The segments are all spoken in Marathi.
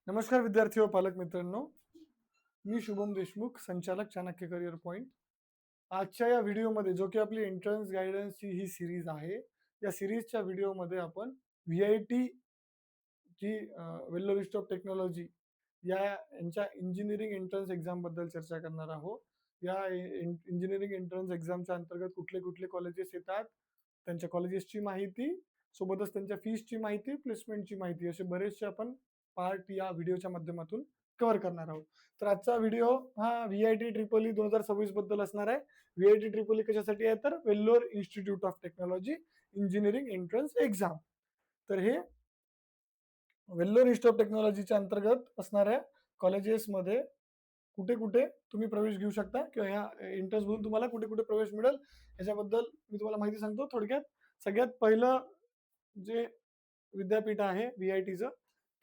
नमस्कार विद्यार्थी व पालक मित्रांनो, मी शुभम देशमुख, संचालक चाणक्य करिअर पॉइंट. आजच्या या व्हिडिओमध्ये जो की आपली एंट्रन्स गायडन्सची ही सीरीज आहे, या सीरीजच्या व्हिडिओमध्ये आपण व्ही-आय-टी जी वेल्लोर इन्स्टिट्यूट ऑफ टेक्नॉलॉजी यांच्या इंजिनिअरिंग एंट्रन्स एक्झामबद्दल चर्चा करणार आहोत. या इंजिनिअरिंग एंट्रन्स एक्झामच्या अंतर्गत कुठले कॉलेजेस येतात, त्यांच्या कॉलेजेसची माहिती, सोबतच त्यांच्या फीसची माहिती, प्लेसमेंटची माहिती असे बरेचसे आपण पार्ट या व्हिडिओच्या माध्यमातून कव्हर करणार आहोत. तर आजचा व्हिडिओ हा व्ही-आय-टी ट्रिपल ई 2026 बद्दल असणार आहे. व्ही-आय-टी ट्रिपल ई कशासाठी आहे तर Vellore institute of technology engineering entrance exam. तर हे वेल्लोर इन्स्टिट्यूट ऑफ टेक्नॉलॉजीच्या अंतर्गत असणाऱ्या कॉलेजेसमध्ये कुठे-कुठे तुम्ही प्रवेश घेऊ शकता किंवा ह्या एंट्रन्समधून तुम्हाला कुठे-कुठे प्रवेश मिळेल याच्याबद्दल मी तुम्हाला माहिती सांगतो थोडक्यात. सगळ्यात पहिलं जे विद्यापीठ आहे व्ही-आय-टीचं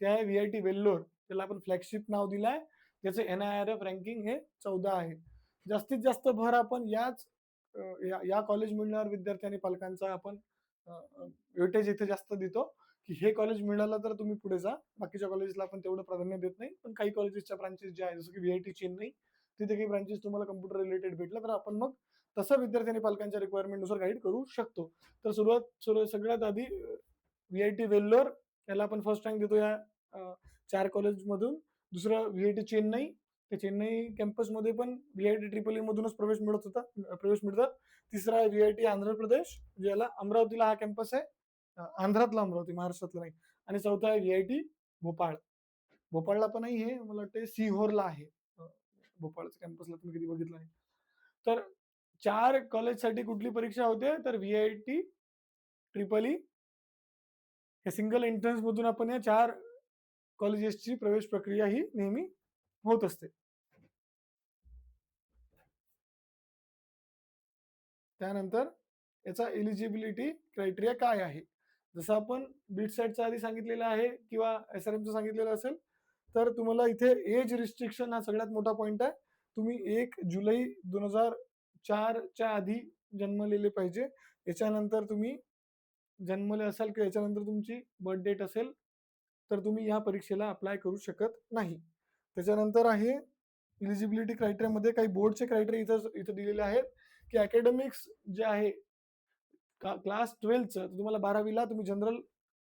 ते आहे व्ही-आय-टी वेल्लोर. त्याला आपण फ्लॅगशिप नाव दिलं आहे. त्याचं NIRF रँकिंग हे 14 आहे. जास्तीत जास्त भर आपण या या कॉलेज मिळणाऱ्या विद्यार्थी आणि पालकांचा आपण वेटेज इथे जास्त देतो, की हे कॉलेज मिळालं तर तुम्ही पुढे जा. बाकीच्या कॉलेजला आपण तेवढं प्राधान्य देत नाही. पण काही कॉलेजेसच्या ब्रांचेस जे आहेत जसं की व्ही-आय-टी चेन्नई, तिथे काही ब्रांचेस तुम्हाला कॉम्प्युटर रिलेटेड भेटलं तर आपण मग तसं विद्यार्थी आणि पालकांच्या रिक्वायरमेंटनुसार गाईड करू शकतो. तर सगळ्यात आधी व्ही-आय-टी वेल्लोर याला आपण फर्स्ट रँक देतो या 4 कॉलेजमधून. दुसरं व्ही-आय-टी चेन्नई, त्या चेन्नई कॅम्पसमध्ये पण व्ही-आय-टी ट्रिपल ई मधूनच प्रवेश मिळतात. तिसरा आहे व्ही-आय-टी आंध्र प्रदेश, ज्याला अमरावतीला हा कॅम्पस आहे. आंध्रातला अमरावती, महाराष्ट्रातला नाही. आणि चौथा आहे व्ही-आय-टी भोपाळ. भोपाळला पण नाही, हे मला वाटतं सिहोरला आहे. भोपाळच्या कॅम्पसला तुम्ही कधी बघितलं नाही. तर 4 कॉलेजसाठी कुठली परीक्षा होते तर व्ही-आय-टी ट्रिपल ई या सिंगल एंट्रन्स मधून आपण या 4 कॉलेजेसची प्रवेश प्रक्रिया ही नेहमी होत असते. त्यानंतर याचा एलिजिबिलिटी क्रायटेरिया काय आहे? जसं आपण बीट-सेटचं आधी सांगितलेलं आहे किंवा एस-आर-एमचं सांगितलेलं असेल, तर तुम्हाला इथे एज रिस्ट्रिक्शन हा सगळ्यात मोठा पॉइंट आहे. तुम्ही 1 जुलै 2004 च्या आधी जन्मलेले पाहिजे. याच्यानंतर तुम्ही जन्मले असाल किंवा याच्यानंतर तुमची बर्थ डेट असेल, तर तुम्ही या परीक्षेला अप्लाय करू शकत नाही. त्याच्यानंतर आहे एलिजिबिलिटी क्रायटेरियामध्ये काही बोर्डचे क्रायटेरिया इथं दिलेले आहेत, की अकॅडमिक्स जे आहे क्लास 12चं तुम्हाला 12वीला तुम्ही जनरल,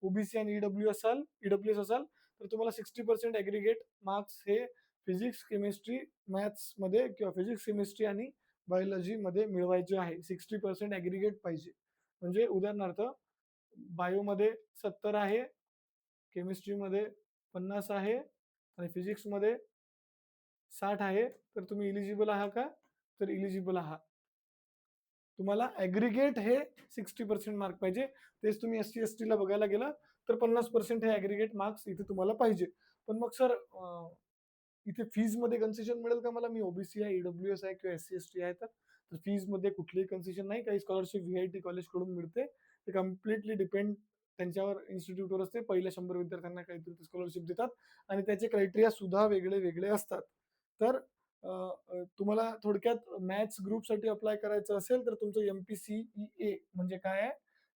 ओबीसी आणि ईडब्ल्यूएस असाल, तर तुम्हाला 60% ॲग्रीगेट मार्क्स हे फिजिक्स, केमिस्ट्री, मॅथ्समध्ये किंवा फिजिक्स, केमिस्ट्री आणि बायोलॉजीमध्ये मिळवायचे आहे. 60% ॲग्रीगेट पाहिजे. म्हणजे उदाहरणार्थ बायोमध्ये 70 आहे, केमिस्ट्रीमध्ये 50 आहे आणि फिजिक्समध्ये 60 आहे. तर तुम्ही इलिजिबल आहात का? तर इलिजिबल आहात. तुम्हाला ॲग्रीगेट हे 60% मार्क पाहिजे. तेच तुम्ही एस-सी, एस-टीला बघायला गेला तर 50% हे ॲग्रीगेट मार्क्स इथे तुम्हाला पाहिजे. पण मग सर इथे फीजमध्ये कन्सेशन मिळेल का मला? मी ओबीसी आहे, ईडब्ल्यूएस आहे किंवा एस-सी, एस-टी आहे तर फीजमध्ये कुठलीही कन्सेशन नाही. काही स्कॉलरशिप व्ही-आय-टी कॉलेजकडून मिळते. ते कंप्लीटली डिपेंड त्यांच्यावर, इन्स्टिट्यूटवर असते. पहिल्या 100 विद्यार्थ्यांना काहीतरी स्कॉलरशिप देतात आणि त्याचे क्रायटेरिया सुद्धा वेगळे असतात. तर तुम्हाला थोडक्यात मॅथ्स ग्रुपसाठी अप्लाय करायचं असेल तर तुमचं एम-पी-सी-ई-ए म्हणजे काय आहे?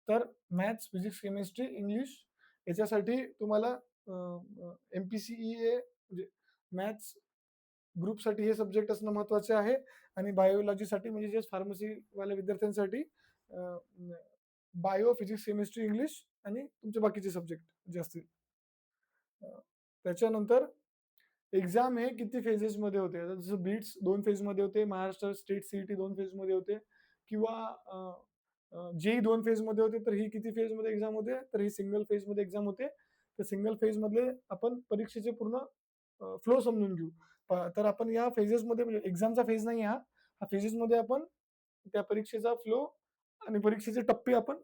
तर मॅथ्स, फिजिक्स, केमिस्ट्री, इंग्लिश याच्यासाठी तुम्हाला एम-पी-सी-ई-ए म्हणजे मॅथ्स ग्रुपसाठी हे सब्जेक्ट असणं महत्त्वाचे आहे आणि बायोलॉजीसाठी म्हणजे जे फार्मसीवाल्या विद्यार्थ्यांसाठी बायो, फिजिक्स, केमिस्ट्री, इंग्लिश आणि तुमचे बाकीचे सब्जेक्ट जे असतील. त्याच्यानंतर एक्झाम हे किती फेजेसमध्ये होते? आता जसं बीट्स 2 फेजमध्ये होते, महाराष्ट्र स्टेट सीईटी 2 फेजमध्ये होते किंवा जेईई 2 फेजमध्ये होते. तर ही किती फेजमध्ये एक्झाम होते? तर ही सिंगल फेजमध्ये एक्झाम होते. तर सिंगल फेजमधले आपण परीक्षेचे पूर्ण फ्लो समजून घेऊ. तर आपण या फेजेसमध्ये म्हणजे एक्झामचा फेज नाही हा. हा फेजेसमध्ये आपण त्या परीक्षेचा फ्लो आणि परीक्षेचे टप्पे आपण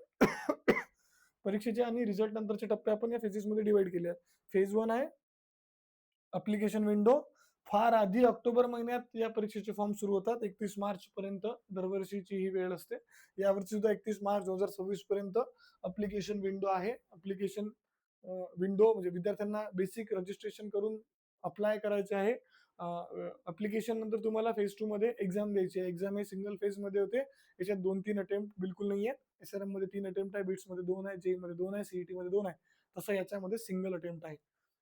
परीक्षेचे आणि रिझल्ट नंतरचे टप्पे आपण या फेजेसमध्ये डिव्हाईड केले आहेत. फेज 1 आहे ॲप्लिकेशन विंडो. फार आधी ऑक्टोबर महिन्यात या परीक्षेचे फॉर्म सुरू होतात. 31 मार्च पर्यंत दरवर्षीची ही वेळ असते. यावर्षी सुद्धा 31 मार्च 2026 पर्यंत ॲप्लिकेशन विंडो आहे. ॲप्लिकेशन विंडो म्हणजे विद्यार्थ्यांना बेसिक रजिस्ट्रेशन करून अप्लाय करायचे आहे. ॲप्लिकेशन नंतर तुम्हाला फेज 2 मध्ये एक्झाम द्यायची आहे. एक्झाम हे सिंगल फेजमध्ये होते. याच्यात 2-3 अटेम्प्ट बिलकुल नाही आहेत. एस-आर-एममध्ये 3 अटेम्प्ट आहे, बिट्समध्ये 2 आहे, जेईईमध्ये 2 आहे, सीईटीमध्ये 2 आहे. तसं याच्यामध्ये सिंगल अटेम्प्ट आहे.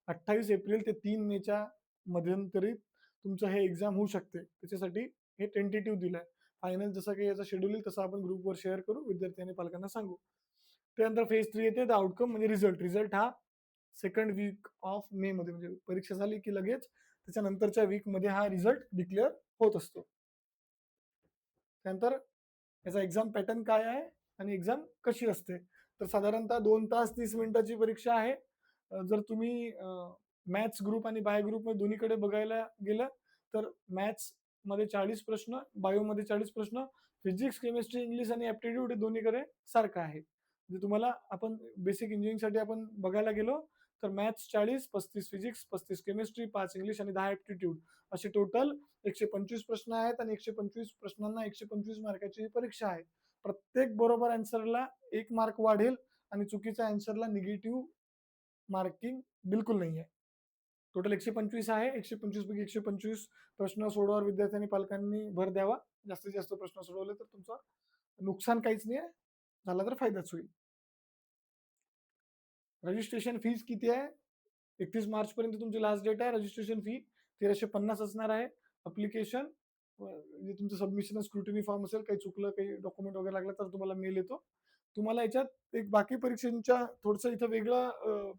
28 एप्रिल ते 3 मेच्या मध्यंतरी तुमचं हे एक्झाम होऊ शकते. त्याच्यासाठी हे टेंटेटिव्ह दिलंय. फायनल जसं काही याचा शेड्यूल येईल तसं आपण ग्रुपवर शेअर करू. विद्यार्थी आणि पालकांना सांगू. त्यानंतर फेज 3 येते. द आउटकम म्हणजे रिझल्ट. रिझल्ट हा सेकंड वीक ऑफ मे मध्ये म्हणजे परीक्षा झाली की लगेच त्याच्यानंतरच्या वीकमध्ये हा रिझल्ट डिक्लेअर होत असतो. त्यानंतर याचा एक्झाम पॅटर्न काय आहे आणि एक्झाम कशी असते? तर साधारणतः 2 तास 30 मिनिटाची परीक्षा आहे. जर तुम्ही मॅथ्स ग्रुप आणि बायो ग्रुपमध्ये दोन्हीकडे बघायला गेलं, तर मॅथ्समध्ये 40 प्रश्न, बायोमध्ये 40 प्रश्न, फिजिक्स, केमिस्ट्री, इंग्लिश आणि ॲप्टिट्यूड हे दोन्हीकडे सारखं आहे. म्हणजे तुम्हाला आपण बेसिक इंजिनिअरिंगसाठी आपण बघायला गेलो, तर मॅथ्स 40, 35 फिजिक्स, 35 केमिस्ट्री, 5 इंग्लिश आणि 10 ॲप्टिट्यूड असे टोटल 125 प्रश्न आहेत आणि 125 प्रश्नांना 125 मार्काची ही परीक्षा आहे. प्रत्येक बरोबर आन्सरला 1 मार्क वाढेल आणि चुकीच्या आन्सरला निगेटिव्ह मार्किंग बिलकुल नाही आहे. टोटल 125 आहे. 125 पैकी 125 प्रश्न सोडवावर विद्यार्थ्यांनी पालकांनी भर द्यावा. जास्तीत जास्त प्रश्न सोडवले तर तुमचं नुकसान काहीच नाही आहे. झाला तर फायदाच होईल. रजिस्ट्रेशन फीज किती आहे? 31 मार्चपर्यंत तुमची लास्ट डेट आहे. रजिस्ट्रेशन फी 1350 असणार आहे. ॲप्लिकेशन म्हणजे तुमचं सबमिशन स्क्रुटिनी फॉर्म असेल, काही चुकलं, काही डॉक्युमेंट वगैरे लागलं तर तुम्हाला मेल येतो. तुम्हाला याच्यात एक बाकी परीक्षांच्या थोडंसं इथं वेगळं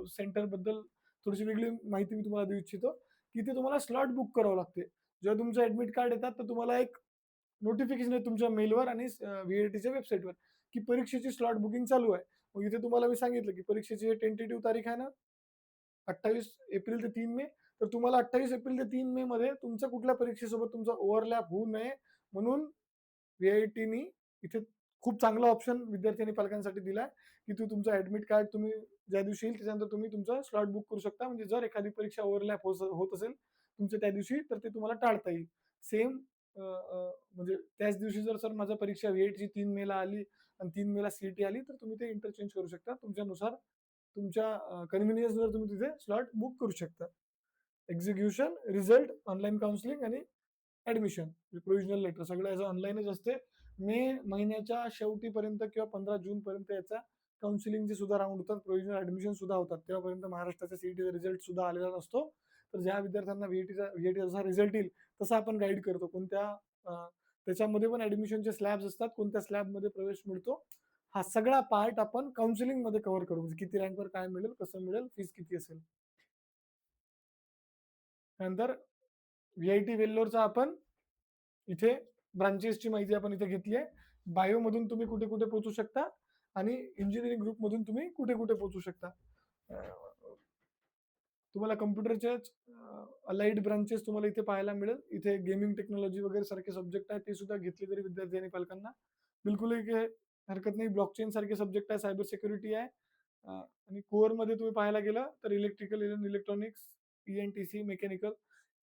सेंटरबद्दल थोडीशी वेगळी माहिती मी तुम्हाला देऊ इच्छितो, की इथे तुम्हाला स्लॉट बुक करावं लागते. जेव्हा तुमचं ॲडमिट कार्ड येतात, तर तुम्हाला एक नोटिफिकेशन आहे तुमच्या मेलवर आणि व्ही-आय-टीच्या वेबसाईटवर, की परीक्षेची स्लॉट बुकिंग चालू आहे. मग इथे तुम्हाला मी सांगितलं, की परीक्षेची टेंटेटिव्ह तारीख आहे ना 28 एप्रिल ते 3 मे. तर तुम्हाला 28 एप्रिल ते 3 मे मध्ये तुमच्या कुठल्या परीक्षेसोबत तुमचा ओव्हरलॅप होऊ नये म्हणून व्ही-आय-टीनी इथे खूप चांगला ऑप्शन विद्यार्थी आणि पालकांसाठी दिलाय, की तुमचं ॲडमिट कार्ड तुम्ही ज्या दिवशी येईल त्याच्यानंतर तुम्ही तुमचा स्लॉट बुक करू शकता. म्हणजे जर एखादी परीक्षा ओव्हरलॅप होत असेल तुमच्या त्या दिवशी, तर ते तुम्हाला टाळता येईल. सेम म्हणजे त्याच दिवशी जर सर माझा परीक्षा व्ही-आय-टीची 3 मेला आली आणि 3 मेला सी आली, तर तुम्ही ते इंटरचेंज करू शकता. तुमच्यानुसार तुमच्या कन्व्हिनियन्सनुसार तुम्ही तिथे स्लॉट बुक करू शकता. एक्झिक्युशन, रिझल्ट, ऑनलाईन काउन्सिलिंग आणि ॲडमिशन, प्रोव्हिजनल लेटर सगळं याचं ऑनलाईनच असते. मे महिन्याच्या शेवटीपर्यंत किंवा 15 जूनपर्यंत याचा काउन्सिलिंगचे सुद्धा राउंड होतात, प्रोव्हिजनल ॲडमिशन सुद्धा होतात. तेव्हापर्यंत महाराष्ट्राच्या सीईटीचा रिझल्ट सुद्धा आलेला नसतो. तर ज्या विद्यार्थ्यांना व्ही-आय-टीचा जसा रिझल्ट येईल तसा आपण गाईड करतो. त्याच्यामध्ये पण ॲडमिशनचे स्लॅब्स असतात. कोणत्या स्लॅबमध्ये प्रवेश मिळतो, हा सगळा पार्ट आपण काउन्सिलिंगमध्ये कव्हर करू. म्हणजे किती रँकवर काय मिळेल, कसं मिळेल, फीस किती असेल. त्यानंतर व्ही-आय-टी वेल्लोरचा आपण इथे ब्रांचेसची माहिती आपण इथे घेतली आहे. बायोमधून तुम्ही कुठे-कुठे पोहोचू शकता आणि इंजिनिअरिंग ग्रुपमधून तुम्ही कुठे-कुठे पोहोचू शकता. अ, तुम्हाला कॉम्प्युटरच्याच अलाइड ब्रांचेस तुम्हाला इथे पाहायला मिळेल. इथे गेमिंग टेक्नॉलॉजी वगैरे सारखे सब्जेक्ट आहेत, ते सुद्धा घेतले तरी विद्यार्थी आणि पालकांना बिलकुलही काही हरकत नाही. ब्लॉकचेन सारखे सब्जेक्ट आहे, सायबर सिक्युरिटी आहे आणि कोअरमध्ये तुम्ही पाहायला गेलं तर इलेक्ट्रिकल, इलेक्ट्रॉनिक्स, ई-एन-टी-सी, मेकॅनिकल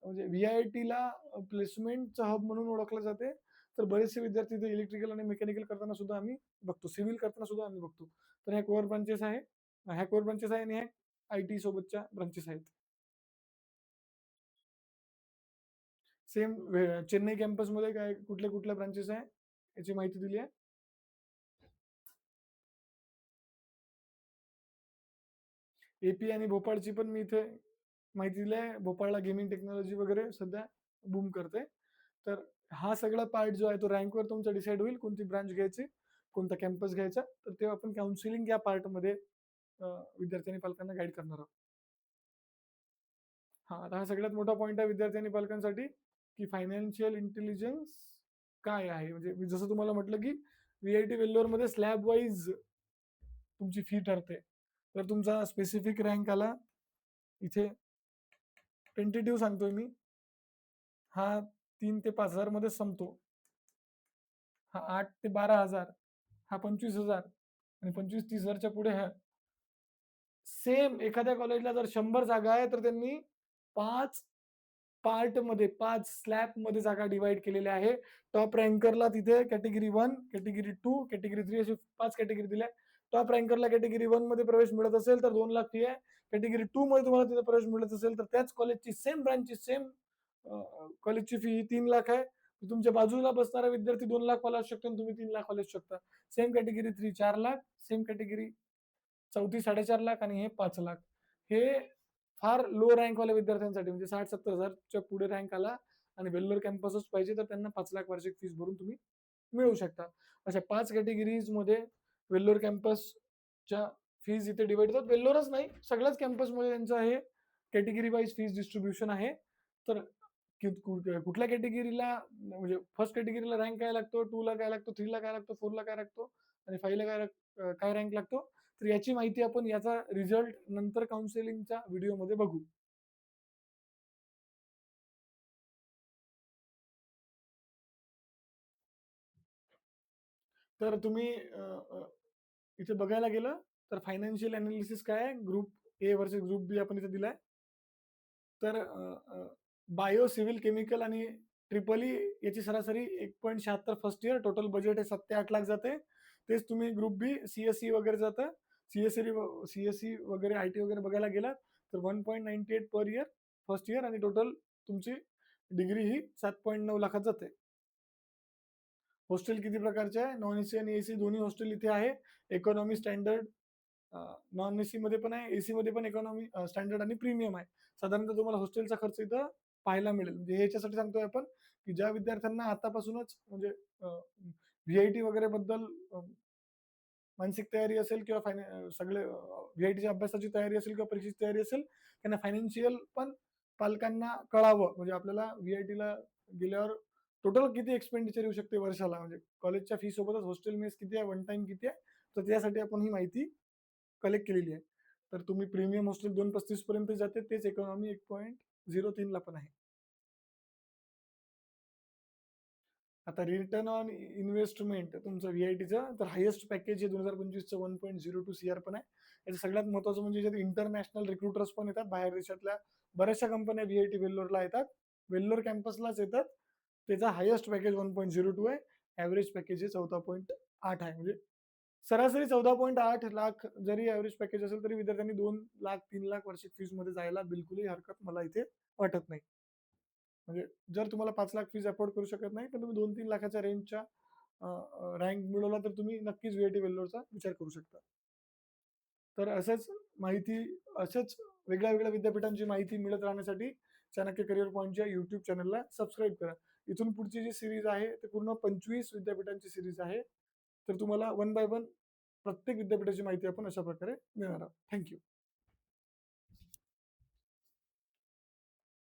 म्हणजे व्ही-आय-टीला प्लेसमेंटचा हब म्हणून ओळखलं जाते. तर बरेचसे विद्यार्थी इथे इलेक्ट्रिकल आणि मेकॅनिकल करताना सुद्धा आम्ही बघतो. सिव्हिल करताना सुद्धा आम्ही बघतो. तर ह्या कोअर ब्रांचेस आहे. ह्या कोअर ब्रांचेस आहे आणि ह्या आय-टी सोबतच्या ब्रांचेस आहेत. सेम चेन्नई कॅम्पसमध्ये काय कुठल्या-कुठल्या ब्रांचेस आहे याची माहिती दिली आहे. एपी आणि भोपाळची पण मी इथे माहिती दिली आहे. भोपाळला गेमिंग टेक्नॉलॉजी वगैरे सध्या बूम करते. तर हा सगळा पार्ट जो आहे तो रँकवर तुमचा डिसाईड होईल कोणती ब्रांच घ्यायची, कोणता कॅम्पस घ्यायचा. तर तेव्हा आपण काउन्सिलिंग या पार्टमध्ये विद्यार्थी आणि पालकांना गाईड करणार आहोत. हां, आता हा सगळ्यात मोठा पॉइंट आहे विद्यार्थी आणि पालकांसाठी, की फायनान्शियल इंटेलिजन्स काय आहे? म्हणजे मी जसं तुम्हाला म्हटलं, की व्ही-आय-टी वेल्लोरमध्ये स्लॅब वाईज तुमची फी ठरते. तर तुमचा स्पेसिफिक रँक आला, इथे टेंटेटिव्ह सांगतोय मी, हा 3 ते 5,000 मध्ये संपतो. हा 8 ते 12,000, हा 25,000 आणि 25-30,000च्या पुढे हा सेम एखाद्या कॉलेजला जर 100 जागा आहे, तर त्यांनी 5 पार्टमध्ये 5 स्लॅबमध्ये जागा डिव्हाईड केलेल्या आहे. टॉप रँकरला तिथे कॅटेगरी 1, कॅटेगरी 2, कॅटेगरी 3 अशी 5 कॅटेगरी दिल्या. टॉप रँकरला कॅटेगरी 1 मध्ये प्रवेश मिळत असेल तर 2,00,000 फी आहे. कॅटेगरी 2 मध्ये तुम्हाला तिथे प्रवेश मिळत असेल तर त्याच कॉलेजची सेम ब्रांचची सेम कॉलेजची फी 3,00,000 आहे. तुमच्या बाजूला बसणारा विद्यार्थी 2,00,000 वाला असू शकतो आणि तुम्ही 3,00,000 वाले असू शकता. सेम कॅटेगरी 3 4,00,000, सेम कॅटेगरी चौथी 4,50,000 आणि हे 5,00,000. हे फार लो रँकवाल्या विद्यार्थ्यांसाठी म्हणजे 60-70,000च्या पुढे रँक आला आणि वेल्लोर कॅम्पसच पाहिजे, तर त्यांना 5,00,000 वार्षिक फीस भरून तुम्ही मिळवू शकता. अशा 5 कॅटेगरीजमध्ये वेल्लोर कॅम्पसच्या फीज इथे डिव्हाईड होतात. वेल्लोरच नाही, सगळ्याच कॅम्पसमध्ये त्यांचं हे कॅटेगरी वाईज फीज डिस्ट्रिब्युशन आहे. तर कुठल्या कॅटेगरीला म्हणजे फर्स्ट कॅटेगरीला रँक काय लागतो, 2 ला काय लागतो, 3 ला काय लागतो, 4 ला काय लागतो आणि 5 ला काय रँक लागतो. तर याची माहिती आपण याचा रिझल्ट नंतर काउन्सिलिंगच्या व्हिडिओमध्ये बघू. तर तुम्ही इथे बघायला गेलं तर फायनान्शियल एनालिसिस काय आहे? ग्रुप ए व्हर्सेस ग्रुप बी आपण इथे दिलाय. तर बायो, सिव्हिल, केमिकल आणि ट्रिपल ई याची सरासरी 1.76 फर्स्ट इयर. टोटल बजेट आहे 7 ते 8 लाख जाते. तेच तुम्ही ग्रुप बी, सी वगैरे जातं. सी वगैरे आय-टी वगैरे बघायला गेलात तर 1.98 पर इयर फर्स्ट इयर आणि टोटल तुमची डिग्री ही 7.9 लाखात जाते. हॉस्टेल किती प्रकारचे आहे? नॉन एसी आणि एसी दोन्ही हॉस्टेल इथे आहे. इकॉनॉमी स्टँडर्ड नॉन एसी मध्ये पण आहे, एसी मध्ये पण इकॉनॉमी स्टँडर्ड आणि प्रीमियम आहे. साधारणतः तुम्हाला हॉस्टेलचा खर्च इथं पाहायला मिळेल. म्हणजे ह्याच्यासाठी सांगतोय आपण, की ज्या विद्यार्थ्यांना आतापासूनच म्हणजे व्ही-आय-टी वगैरे बद्दल मानसिक तयारी असेल किंवा सगळे व्ही-आय-टीच्या अभ्यासाची तयारी असेल किंवा परीक्षेची तयारी असेल, त्यांना फायनान्शियल पण पालकांना कळावं. म्हणजे आपल्याला व्ही-आय-टीला गेल्यावर टोटल किती एक्सपेंडिचर येऊ शकते वर्षाला, म्हणजे कॉलेजच्या फी सोबतच हॉस्टेल मेस किती आहे, वन टाईम किती आहे, तर त्यासाठी आपण ही माहिती कलेक्ट केलेली आहे. तर तुम्ही प्रीमियम हॉस्टेल 2.35 पर्यंत जाते, तेच इकॉनॉमी 1.03 ला पण आहे. आता रिटर्न ऑन इन्व्हेस्टमेंट तुमचं व्ही-आय-टीचं तर हायेस्ट पॅकेज आहे 2025चं 1.02 सीआर पण आहे. याचं सगळ्यात महत्त्वाचं म्हणजे याच्यात इंटरनॅशनल रिक्रुटर्स पण येतात. बाहेर देशातल्या बऱ्याचशा कंपन्या व्ही-आय-टी वेल्लोरला येतात. वेल्लोर कॅम्पसलाच येतात. त्याचा हायेस्ट पॅकेज 1.02 आहे. ॲव्हरेज पॅकेज आहे 14.8 आहे. म्हणजे सरासरी 14.8 लाख जरी ॲव्हरेज पॅकेज असेल, तरी विद्यार्थ्यांनी 2 लाख, 3 लाख वार्षिक फीसमध्ये जायला बिलकुलही हरकत मला इथे वाटत नाही. म्हणजे जर तुम्हाला 5 लाख फीज अफोर्ड करू शकत नाही, तर तुम्ही 2-3 लाखाच्या रेंजच्या रँक मिळवला तर तुम्ही नक्कीच व्ही-आय-टी वेल्लोरचा विचार करू शकता. तर माहिती असेच वेगळ्या-वेगळ्या विद्यापीठांची माहिती मिळत राहण्यासाठी चाणक्य करिअर पॉइंटच्या YouTube चॅनलला सबस्क्राईब करा. इथून पुढची जी सीरीज आहे, ते पूर्ण 25 विद्यापीठांची सीरीज आहे. तर तुम्हाला वन बाय वन प्रत्येक विद्यापीठाची माहिती आपण अशा प्रकारे देणार आहोत. थँक